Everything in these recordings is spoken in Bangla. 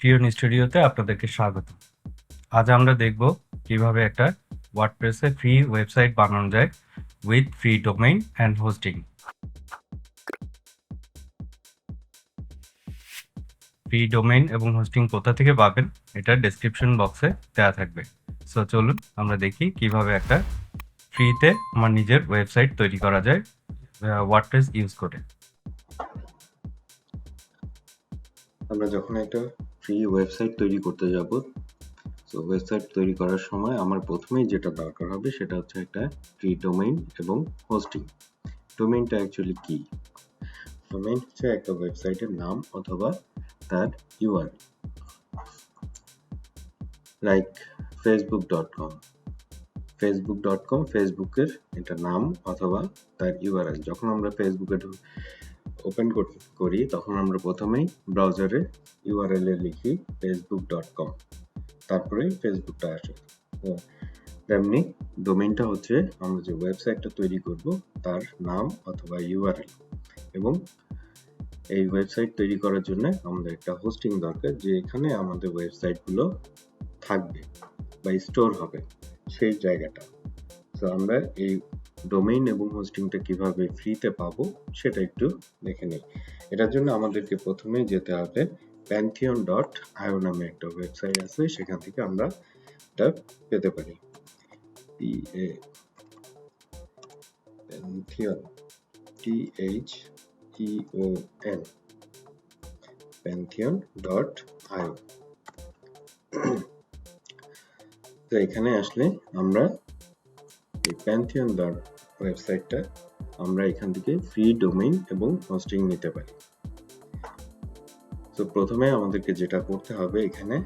ট্রিয়ন স্টুডিওতে আপনাদেরকে স্বাগত। আজ আমরা দেখব কিভাবে একটা ওয়ার্ডপ্রেসে ফ্রি ওয়েবসাইট বানানো যায় with free domain and hosting. Free domain এবং হোস্টিং কোথা থেকে পাবেন এটা ডেসক্রিপশন বক্সে দেওয়া থাকবে। সো চলুন আমরা দেখি কিভাবে একটা ফ্রিতে আমার নিজের ওয়েবসাইট তৈরি করা যায় ওয়ার্ডপ্রেস ইউজ করে। আমরা যখন একটা ফ্রি ওয়েবসাইট তৈরি করতে যাব, তো ওয়েবসাইট তৈরি করার সময় আমার প্রথমেই যেটা দরকার হবে সেটা হচ্ছে একটা ফ্রি ডোমেইন এবং হোস্টিং। ডোমেইনটা অ্যাকচুয়ালি কি? ডোমেইন হচ্ছে একটা ওয়েবসাইটের নাম অথবা তার ইউআরএল, লাইক facebook.com। ফেসবুকের এটা নাম অথবা তার ইউআরএল। যখন আমরা ফেসবুকে ওপেন করি তখন আমরা প্রথমেই ব্রাউজারে ইউআরএল এ লিখি facebook.com, তারপরেই ফেসবুকটা আসে। তো তেমনি ডোমেইনটা হচ্ছে আমরা যে ওয়েবসাইটটা তৈরি করব তার নাম অথবা ইউআরএল। এবং এই ওয়েবসাইট তৈরি করার জন্য আমাদের একটা হোস্টিং দরকার, যে এখানে আমাদের ওয়েবসাইটগুলো থাকবে বা স্টোর হবে সেই জায়গাটা। তো আমরা এই ডোমেইন এবং হোস্টিংটা কিভাবে ফ্রিতে পাবো সেটা একটু দেখে নিই। এটার জন্য আমাদেরকে প্রথমেই যেতে হবে pantheon.io নামে একটা ওয়েবসাইট আছে, সেখান থেকে আমরা এটা পেতে পারি। Pantheon, THEON, pantheon.io। তো এখানে আসলে আমরা এই pantheon ওয়েবসাইটটা আমরা এখান থেকে ফ্রি ডোমেইন এবং হোস্টিং নিতে পারি। তো প্রথমে আমাদেরকে যেটা করতে হবে, এখানে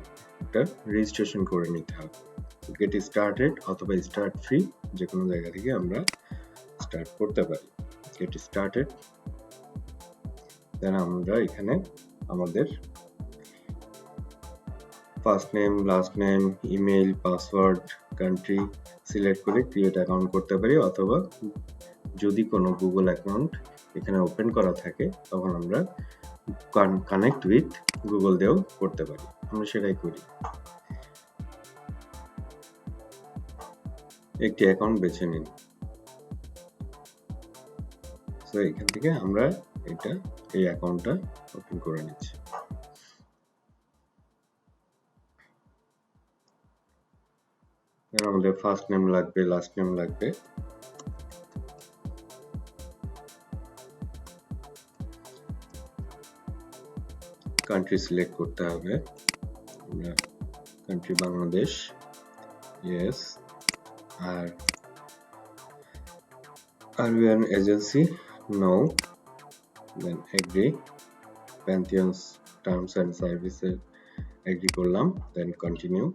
একটা রেজিস্ট্রেশন করে নিতে হবে। গেট স্টার্টেড অথবা স্টার্ট ফ্রি যে কোনো জায়গা থেকে আমরা স্টার্ট করতে পারি। গেট স্টার্টেড, দেন আমরা এখানে আমাদের first name, last name, email, password, country select করে ক্রিয়েট অ্যাকাউন্ট করতে পারি, অথবা যদি কোনো গুগল অ্যাকাউন্ট এখানে ওপেন করা থাকে তখন আমরা কানেক্ট উইথ গুগল দিয়েও করতে পারি। আমরা সেটাই করি। একটি অ্যাকাউন্ট বেছে নিন। তো এখান থেকে আমরা এই অ্যাকাউন্টটা ওপেন করে নিচ্ছি। আমাদের ফার্স্ট নেম লাগবে, লাস্ট নেম লাগবে, কান্ট্রি সিলেক্ট করতে হবে। আমরা কান্ট্রি বাংলাদেশ, ইয়েস। আর are we an agency? No. Then agree. Pantheon's terms and services agree করলাম, then continue.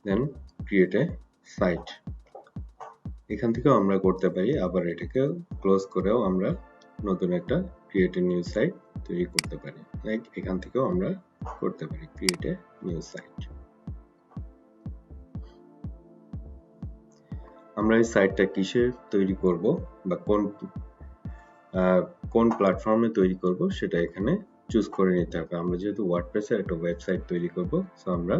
Then create a site. এখান থেকেও আমরা করতে পারি, আবার এটাকে ক্লোজ করেও আমরা নতুন একটা ক্রিয়েট এ নিউ সাইট তৈরি করতে পারি। লাইক এখান থেকেও আমরা করতে পারি ক্রিয়েট এ নিউ সাইট। আমরা এই সাইটটা কিসে তৈরি করব বা কোন প্ল্যাটফর্মে তৈরি করব সেটা এখানে চুজ করে নিতে হবে। আমরা যেহেতু ওয়ার্ডপ্রেসে একটা ওয়েবসাইট তৈরি করব, সো আমরা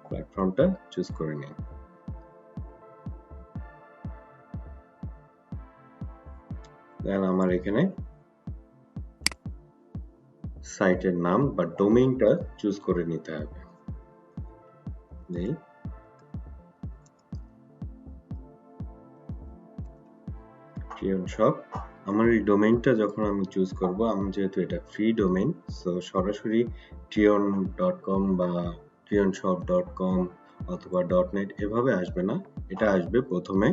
প্ল্যাটফর্মটা চুজ করে নিই। দেন আমার এখানে সাইটের নাম বা ডোমেইনটা চুজ করে নিতে হবে। ট্রিয়ন শপ। আমার এই ডোমেইনটা যখন আমি চুজ করব, আমি যেহেতু এটা ফ্রি ডোমেইন, সো সরাসরি trion.com বা trionshop.com অথবা .net এভাবে আসবে না। এটা আসবে প্রথমে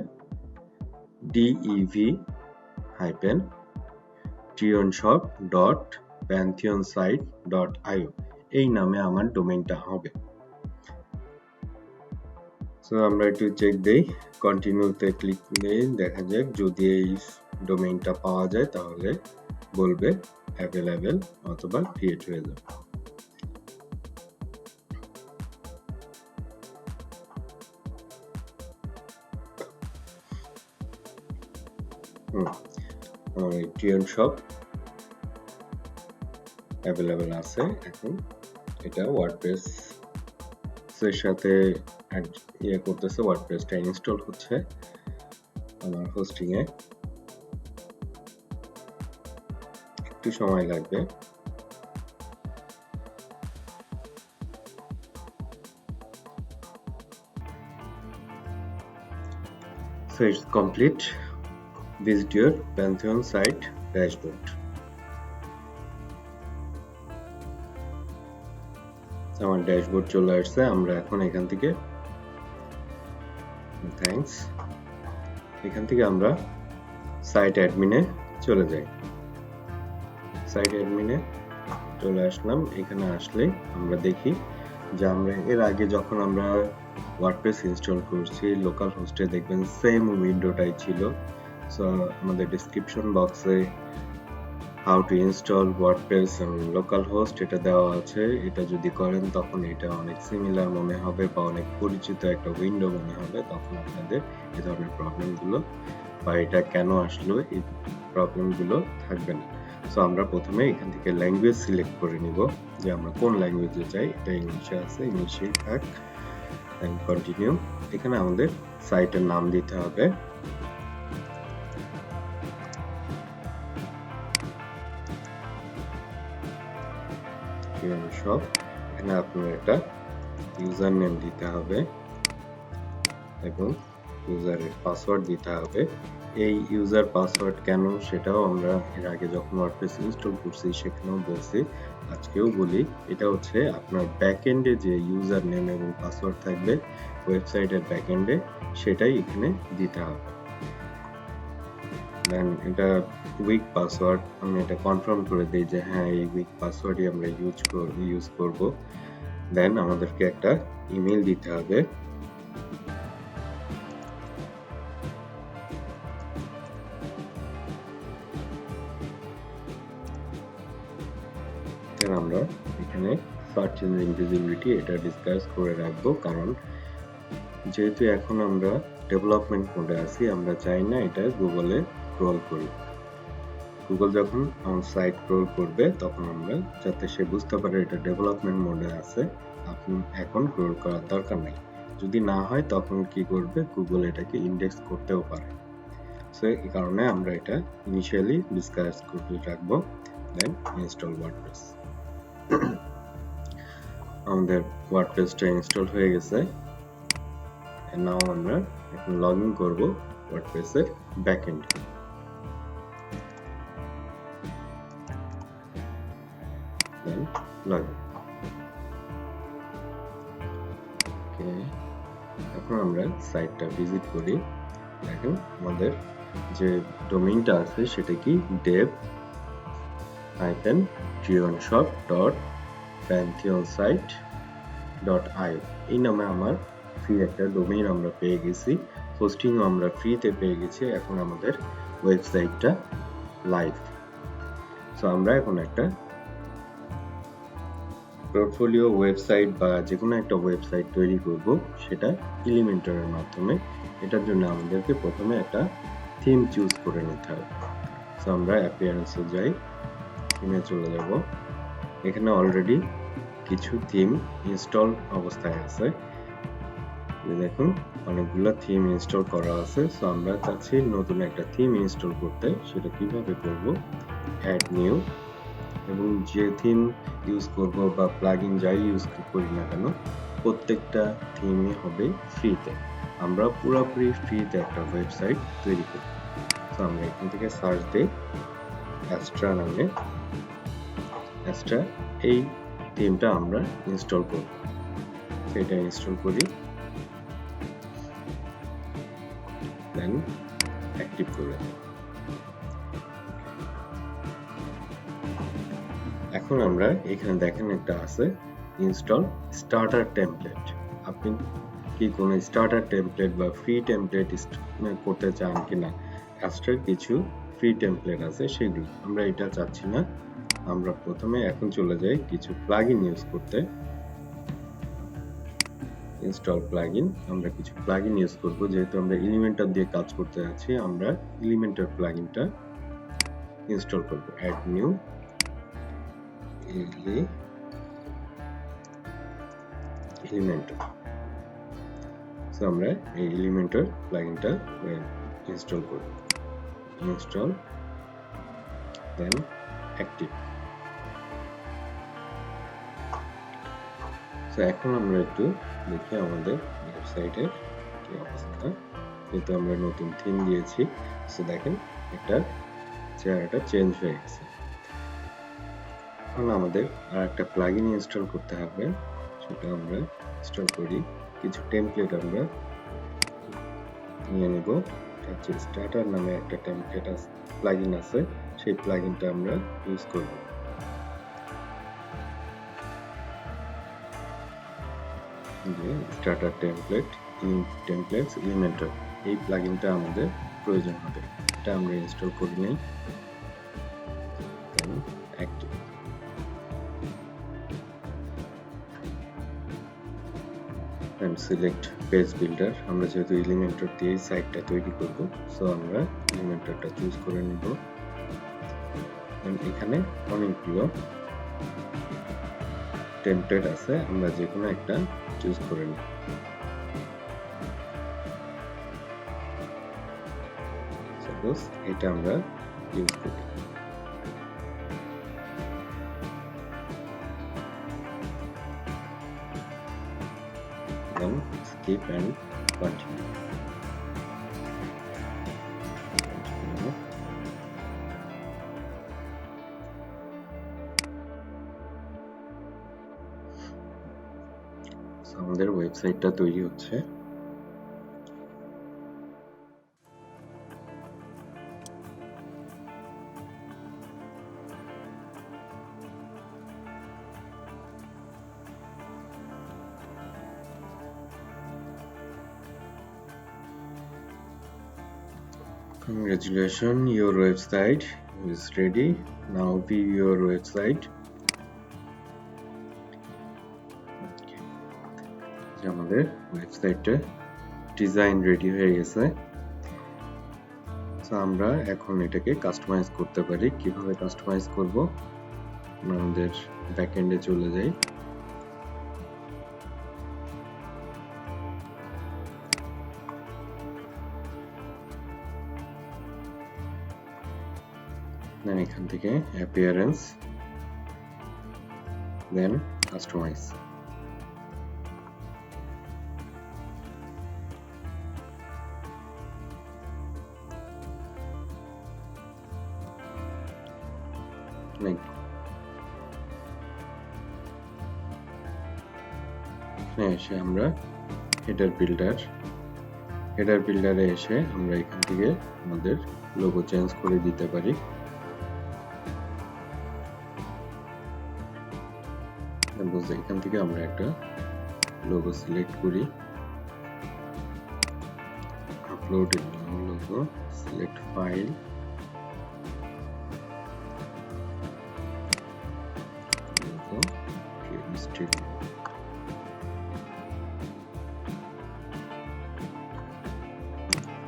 dev-trionshop.pantheonsite.io এই নামে আমার ডোমেইনটা হবে। সো আমরা একটু চেক দেই, কন্টিনিউতে ক্লিক দিয়ে দেখা যাক যদি এই ডোমেইনটা পাওয়া যায় তাহলে বলবে অ্যাভেলেবেল অথবা ক্রিয়েট হয়ে যাবে। ট্রিয়ন শপ অ্যাভেলেবেল আছে এখন। এটা ওয়ার্ডপ্রেস এর সাথে করতেছে, ওয়ার্ডপ্রেসটা ইনস্টল হচ্ছে আমার হোস্টিং এ, একটু সময় লাগবে। So it's complete. Visit your Pantheon site dashboard. আমার ড্যাশবোর্ড চলে আসছে। আমরা এখন এখান থেকে আমরা সাইট অ্যাডমিনে চলে যাই। সাইট অ্যাডমিনে চলে আসলাম। এখানে আসলে আমরা দেখি যে আমরা এর আগে যখন আমরা ওয়ার্ডপ্রেস ইনস্টল করছি লোকাল হোস্টে, দেখবেন সেম উইন্ডোটাই ছিল। সো আমাদের ডেসক্রিপশন বক্সে how to install WordPress local host এটা দেওয়া আছে। এটা যদি করেন তখন এটা অনেক সিমিলার মনে হবে বা অনেক পরিচিত একটা উইন্ডো মনে হবে, তখন আপনাদের এই ধরনের প্রবলেমগুলো বা এটা কেন আসলো এই প্রবলেমগুলো থাকবে না। সো আমরা প্রথমে এখান থেকে ল্যাঙ্গুয়েজ সিলেক্ট করে নিব যে আমরা কোন ল্যাঙ্গুয়েজে চাই। এটা ইংলিশে আছে, ইংলিশেই থাক। Then continue. এখানে আমাদের সাইটের নাম দিতে হবে। সব এখানে আপনার একটা ইউজার নেম দিতে হবে এবং ইউজারের পাসওয়ার্ড দিতে হবে। এই ইউজার পাসওয়ার্ড কেন সেটাও আমরা এর আগে যখন ওয়ার্ডপ্রেস ইনস্টল করছি সেখানেও বলছি, আজকেও বলি। এটা হচ্ছে আপনার ব্যাকএন্ডে যে ইউজার নেম এবং পাসওয়ার্ড থাকবে ওয়েবসাইটের ব্যাকএন্ডে, সেটাই এখানে দিতে হবে। দেন এটা উইক পাসওয়ার্ড, আমি এটা কনফার্ম করে দিই যে হ্যাঁ এই উইক পাসওয়ার্ডই আমরা ইউজ করব। দেন আমাদেরকে একটা ইমেল দিতে হবে। দেন আমরা এখানে সার্চ ইঞ্জিন ভিজিবিলিটি এটা ডিসকাস করে রাখবো, কারণ যেহেতু এখন আমরা ডেভেলপমেন্ট মোডে আছি, আমরা চাই না এটা গুগলে ক্রল করি। গুগল যখন আমার সাইট ক্রল করবে তখন আমরা যাতে সে বুঝতে পারে এটা ডেভেলপমেন্ট মোডে আছে, আপনি এখন ক্রল করার দরকার নেই। যদি না হয় তখন কি করবে, গুগল এটাকে ইন্ডেক্স করতেও পারে। সো এই কারণে আমরা এটা ইনিশিয়ালি ডিসকাস করে রাখবো। Then install WordPress. আমাদের ওয়ার্ডপ্রেসটা ইনস্টল হয়ে গেছে। নাও আমরা এখন লগ ইন করবো ওয়ার্ডপ্রেসের backend. Then log in. Okay, এখন আমরা সাইটটা ভিজিট করি। দেখেন আমাদের যে ডোমেইনটা আছে সেটা কি dev-trionshop.pantheonsite.io এই নামে আমার ফ্রি একটা ডোমেইন আমরা পেয়ে গেছি। হোস্টিংও আমরা ফ্রিতে পেয়ে গেছি। এখন আমাদের ওয়েবসাইটটা লাইভ। সো আমরা এখন একটা পোর্টফোলিও ওয়েবসাইট বা যে কোনো একটা ওয়েবসাইট তৈরি করব, সেটা এলিমেন্টরের মাধ্যমে। এটার জন্য আমাদেরকে প্রথমে একটা থিম চুজ করে নিতে হবে। সো আমরা অ্যাপিয়ারেন্সে যাই, থিমে চলে যাব। এখানে অলরেডি কিছু থিম ইনস্টল অবস্থায় আছে। দেখুন অনেকগুলো থিম ইনস্টল করা আছে। সো আমরা চাচ্ছি নতুন একটা থিম ইনস্টল করতে। সেটা কিভাবে করব, অ্যাড নিউ, এবং যে থিম ইউজ করব বা প্লাগইন যাই ইউজ করি না কেন প্রত্যেকটা থিমই হবে ফ্রিতে। আমরা পুরোপুরি ফ্রিতে একটা ওয়েবসাইট তৈরি করি। তো আমরা এখান থেকে সার্চ দিই অ্যাস্ট্রা নামে। অ্যাস্ট্রা এই থিমটা আমরা ইনস্টল করব। সেটা ইনস্টল করি, দেন অ্যাক্টিভ করে দিই। এখন আমরা এখানে দেখেন একটা আছে ইনস্টল স্টার্টার টেমপ্লেট। আপনি কি কোনো স্টার্টার টেমপ্লেট বা ফ্রি টেমপ্লেট করতে চান কিনা? অ্যাস্ট্রার কিছু ফ্রি টেমপ্লেট আছে, সেগুলো আমরা এটা চাচ্ছি না। আমরা প্রথমে এখন চলে যাই কিছু প্লাগইন ইউজ করতে। ইনস্টল প্লাগইন, আমরা কিছু প্লাগইন ইউজ করব, যেহেতু আমরা এলিমেন্টর দিয়ে কাজ করতে যাচ্ছি, আমরা এলিমেন্টর প্লাগইনটা ইনস্টল করব। Add new Elementor. সো আমরা এই এলিমেন্টর প্লাগইনটা ইনস্টল করব। Install, then active. সো এখন আমরা একটু দেখি আমাদের ওয়েবসাইটের কি অবস্থা। যেহেতু আমরা নতুন থিম দিয়েছি, সো দেখেন একটা চেহারাটা চেঞ্জ হয়ে গেছে। এখন আমাদের আর একটা প্লাগইন ইনস্টল করতে হবে, সেটা আমরা ইনস্টল করি। কিছু টেমপ্লেট আমরা নিয়ে নেব। হচ্ছে স্টার্টার নামে একটা টেমপ্লেট প্লাগইন আছে, সেই প্লাগইনটা আমরা ইউজ করব। যে স্টার্টার টেমপ্লেটস এলিমেন্টর, এই প্লাগইনটা আমাদের প্রয়োজন হবে। এটা আমরা ইনস্টল করে নেই। দেন active. and select page builder, আমরা যেহেতু এলিমেন্টর দিয়ে সাইটটা তৈরি করব, সো আমরা এলিমেন্টরটা চুজ করে নেব। এখানে অনেকগুলো টেমপ্লেট আছে, আমরা যে কোনো একটা চুজ করে নেব। সাপোজ এটা আমরা ইউজ করি। Then skip and continue. আমাদের ওয়েবসাইটটা তৈরি হচ্ছে। Congratulations, your website is ready. Now view your website. আমাদের ওয়েবসাইটে ডিজাইন রেডি হয়ে গেছে। সো আমরা এখন এটাকে কাস্টমাইজ করতে পারি। কিভাবে কাস্টমাইজ করব, আমাদের ব্যাকএন্ডে চলে যাই। দেন এখান থেকে অ্যাপিয়ারেন্স, দেন কাস্টমাইজ। এসে আমরা হেডার বিল্ডারে এসে আমরা এখান থেকে আমাদের লোগো চেঞ্জ করে দিতে পারি। এখান থেকে আমরা একটা লোগো সিলেক্ট করি, upload logo, select file, logo strip,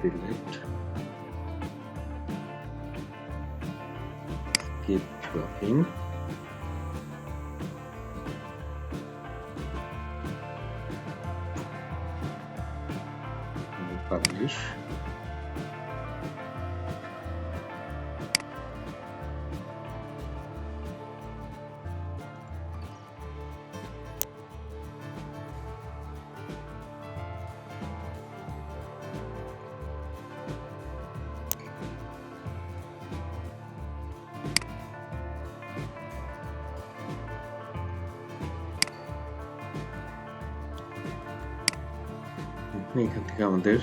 select, skip dropping, publish, এখান থেকে আমাদের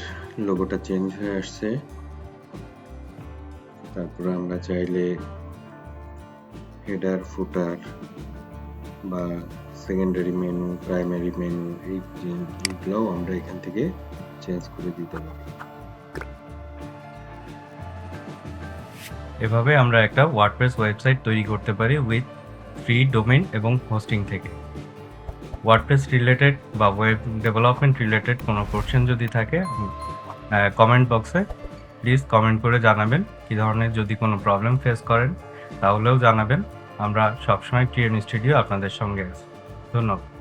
লোগোটা চেঞ্জ হয়ে আসছে। তারপরে আমরা চাইলে হেডার, ফুটার বা সেকেন্ডারি মেনু, প্রাইমারি মেনু, এইগুলোও আমরা এখান থেকে চেঞ্জ করে দিতে পারি। এভাবে আমরা একটা ওয়ার্ডপ্রেস ওয়েবসাইট তৈরি করতে পারি উইথ ফ্রি ডোমেইন এবং হোস্টিং থেকে। ওয়ার্ডপ্রেস রিলেটেড বা ওয়েব ডেভেলপমেন্ট রিলেটেড কোনো কোশ্চেন যদি থাকে কমেন্ট বক্সে প্লিজ কমেন্ট করে জানাবেন। কী ধরনের যদি কোনো প্রবলেম ফেস করেন তাহলেও জানাবেন। আমরা সবসময় ট্রিয়ন স্টুডিও আপনাদের সঙ্গে আছি। ধন্যবাদ।